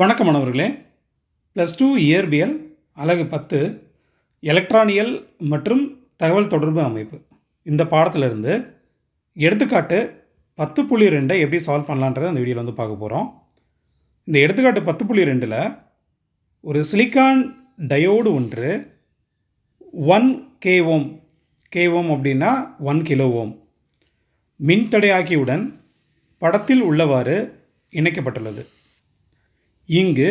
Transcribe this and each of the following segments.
வணக்கம் மாணவர்களே. +2 இயற்பியல் அலகு 10 எலக்ட்ரானியல் மற்றும் தகவல் தொடர்பு அமைப்பு. இந்த பாடத்திலிருந்து எடுத்துக்காட்டு 10.2 எப்படி சால்வ் பண்ணலான்றதை அந்த வீடியோவில் வந்து பார்க்க போகிறோம். இந்த எடுத்துக்காட்டு 10.2ல் ஒரு சிலிக்கான் டயோடு ஒன்று 1 k-ohm k-ohm அப்படின்னா 1 kilo-ohm மின்தடையாக்கியுடன் படத்தில் உள்ளவாறு இணைக்கப்பட்டுள்ளது. இங்கு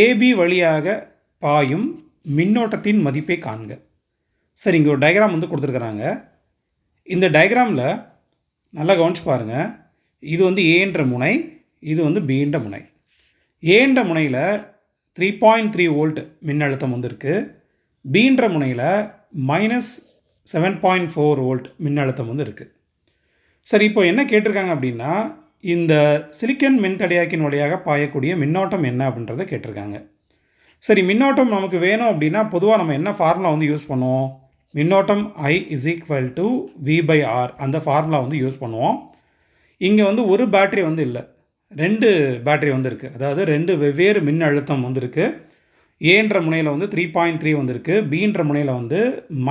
ஏபி வழியாக பாயும் மின்னோட்டத்தின் மதிப்பை காண்க. சரி, இங்கே ஒரு டயக்ராம் வந்து கொடுத்துருக்குறாங்க. இந்த டயக்ராமில் நல்லா கவனிச்சு பாருங்கள். இது வந்து ஏன்ற முனை, இது வந்து பீன்ற முனை. ஏன்ற முனையில் 3.3 வோல்ட் மின்னழுத்தம் வந்து இருக்குது. பீன்ற முனையில் -7.4 வோல்ட் மின்னழுத்தம் வந்து இருக்குது. சரி, இப்போ என்ன கேட்டிருக்காங்க அப்படின்னா, இந்த சிலிக்கன் மின்தடையாக்கின் வழியாக பாயக்கூடிய மின்னோட்டம் என்ன அப்படின்றத கேட்டிருக்காங்க. சரி, மின்னோட்டம் நமக்கு வேணும் அப்படின்னா பொதுவாக நம்ம என்ன ஃபார்முலா வந்து யூஸ் பண்ணுவோம்? மின்னோட்டம் I = V/R அந்த ஃபார்முலா வந்து யூஸ் பண்ணுவோம். இங்கே வந்து ஒரு பேட்டரி வந்து இல்லை, 2 பேட்டரி வந்து இருக்குது. அதாவது 2 வெவ்வேறு மின் அழுத்தம் வந்து இருக்குது. ஏன்ற முனையில் வந்து 3.3 வந்து இருக்குது. பீன்ற முனையில் வந்து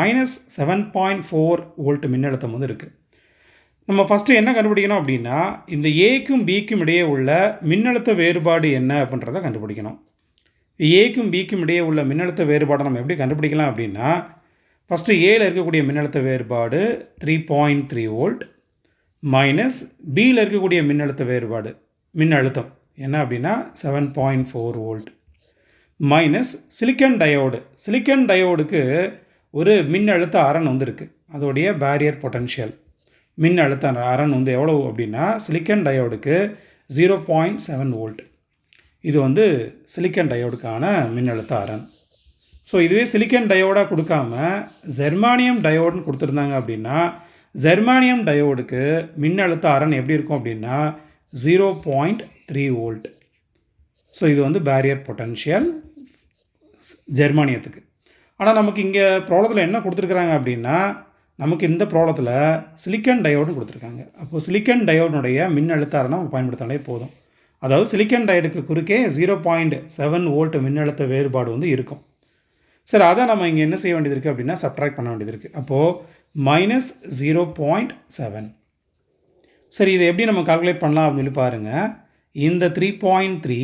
-7.4 வோல்ட் மின்னழுத்தம் வந்து இருக்குது. நம்ம ஃபஸ்ட்டு என்ன கண்டுபிடிக்கணும் அப்படின்னா, இந்த ஏக்கும் பிக்கும் இடையே உள்ள மின்னழுத்த வேறுபாடு என்ன அப்படின்றத கண்டுபிடிக்கணும். ஏக்கும் பிக்கும் இடையே உள்ள மின்னழுத்த வேறுபாடை நம்ம எப்படி கண்டுபிடிக்கலாம் அப்படின்னா, ஃபஸ்ட்டு ஏல இருக்கக்கூடிய மின்னழுத்த வேறுபாடு 3.3 வோல்ட் மைனஸ் பியில் இருக்கக்கூடிய மின்னழுத்த வேறுபாடு மின்னழுத்தம் என்ன அப்படின்னா 7.4 volt minus silicon diode. Silicon டயோடுக்கு ஒரு மின்னழுத்த அரண் வந்து இருக்குது. அதோடைய பேரியர் பொட்டன்ஷியல் மின் அழுத்த அரண் வந்து எவ்வளவு அப்படின்னா, சிலிக்கன் டயோடுக்கு 0.7 வோல்ட். இது வந்து சிலிக்கன் டயோடுக்கான மின்னழுத்த அரண். ஸோ இதுவே சிலிக்கன் டயோடாக கொடுக்காம ஜெர்மானியம் டயோடுன்னு கொடுத்துருந்தாங்க அப்படின்னா, ஜெர்மானியம் டயோடுக்கு மின்னழுத்த அரண் எப்படி இருக்கும் அப்படின்னா 0.3 வோல்ட். ஸோ இது வந்து பேரியர் பொட்டன்ஷியல் ஜெர்மானியத்துக்கு. ஆனால் நமக்கு இங்கே ப்ராப்ளத்தில் என்ன கொடுத்துருக்குறாங்க அப்படின்னா, நமக்கு இந்த ப்ராப்ளத்தில் சிலிக்கன் டயோடு கொடுத்துருக்காங்க. அப்போது சிலிக்கன் டயோடுனுடைய மின்னழுத்த அரணை நம்ம பயன்படுத்தினாலே போதும். அதாவது சிலிக்கன் டயோடுக்கு குறுக்கே 0.7 வோல்ட் மின்னழுத்த வேறுபாடு வந்து இருக்கும். சரி, அதை நம்ம இங்கே என்ன செய்ய வேண்டியது இருக்குது அப்படின்னா, சப்ட்ராக்ட் பண்ண வேண்டியது இருக்குது. அப்போது -0.7. சரி, இதை எப்படி நம்ம கால்குலேட் பண்ணலாம் அப்படின்னு பாருங்கள். இந்த 3.3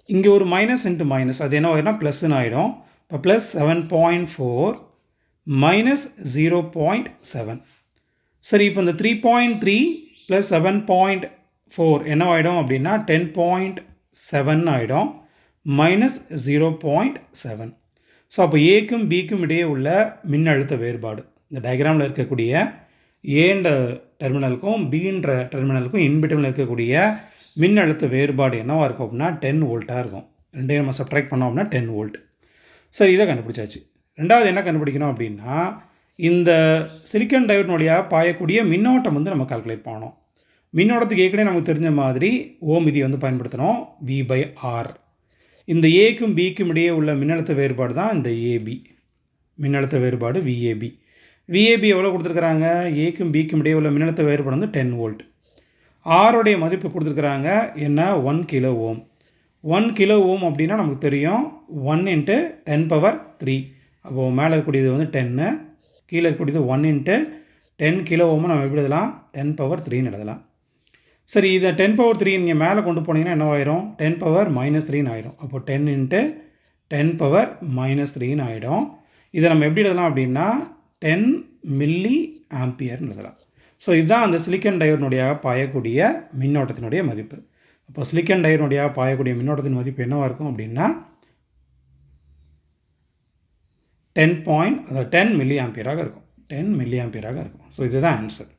இங்கே ஒரு மைனஸ் இன்ட்டு மைனஸ், அது என்ன ஆகிடும்னா ப்ளஸ்ன்னு ஆகிடும். இப்போ +7.4 -0.7. சரி, இப்போ இந்த 3.3 + 7.4 என்ன ஆகிடும் அப்படின்னா 10.7 ஆகிடும் -0.7. ஸோ அப்போ ஏக்கும் பிக்கும் இடையே உள்ள மின்னழுத்த வேறுபாடு இந்த டயக்ராமில் இருக்கக்கூடிய ஏன்ற டெர்மினலுக்கும் பீன்ற டெர்மினலுக்கும் இன்பிட்டமில் இருக்கக்கூடிய மின்னழுத்த வேறுபாடு என்னவாக இருக்கும் அப்படின்னா 10 வோல்ட்டாக இருக்கும். ரெண்டையும் நம்ம சப்ட்ராக்ட் பண்ணோம் அப்படின்னா 10 வோல்ட். சரி, இதை கண்டுபிடிச்சாச்சு. ரெண்டாவது என்ன கண்டுபிடிக்கணும் அப்படின்னா, இந்த சிலிக்கன் டயோடினுடைய பாயக்கூடிய மின்னோட்டம் வந்து நம்ம கால்குலேட் பண்ணணும். மின்னோட்டத்துக்கு ஏற்கனவே நமக்கு தெரிஞ்ச மாதிரி ஓம் விதி வந்து பயன்படுத்தணும், V/R. இந்த ஏக்கும் பிக்கும் இடையே உள்ள மின்னழுத்த வேறுபாடு தான் இந்த ஏபி மின்னழுத்த வேறுபாடு VAB. VAB எவ்வளோ கொடுத்துருக்குறாங்க? ஏக்கும் பிக்கும் இடையே உள்ள மின்னழுத்த வேறுபாடு வந்து 10 வோல்ட். ஆரோடைய மதிப்பு கொடுத்துருக்குறாங்க என்ன? 1 kilo-ohm. 1 kilo-ohm அப்படின்னா நமக்கு தெரியும் 1 × 10⁻3. அப்போது மேலே இருக்கக்கூடியது வந்து 10, கீழே இருக்கக்கூடியது 1 × 10 kilo-ohm நம்ம எப்படி எழுதலாம்? 10⁻3ன்னு எழுதலாம். சரி, இதை 10⁻3 நீங்கள் மேலே கொண்டு போனீங்கன்னா என்ன ஆயிரும்? 10⁻−3ன்னு ஆகிடும். அப்போது 10 × 10⁻−3ன்னு ஆகிடும். இதை நம்ம எப்படி எழுதலாம் அப்படின்னா 10 மில்லி ஆம்பியர்னு எழுதலாம். ஸோ இதுதான் அந்த சிலிக்கன் டயோடினுடைய பாயக்கூடிய மின்னோட்டத்தினுடைய மதிப்பு. அப்போ சிலிக்கன் டயோடினுடைய பாயக்கூடிய மின்னோட்டத்தின் மதிப்பு என்னவாக இருக்கும் அப்படின்னா 10 மில்லி ஆம்பியராக இருக்கும். 10 மில்லி ஆம்பியராக இருக்கும். ஸோ இதுதான் ஆன்சர்.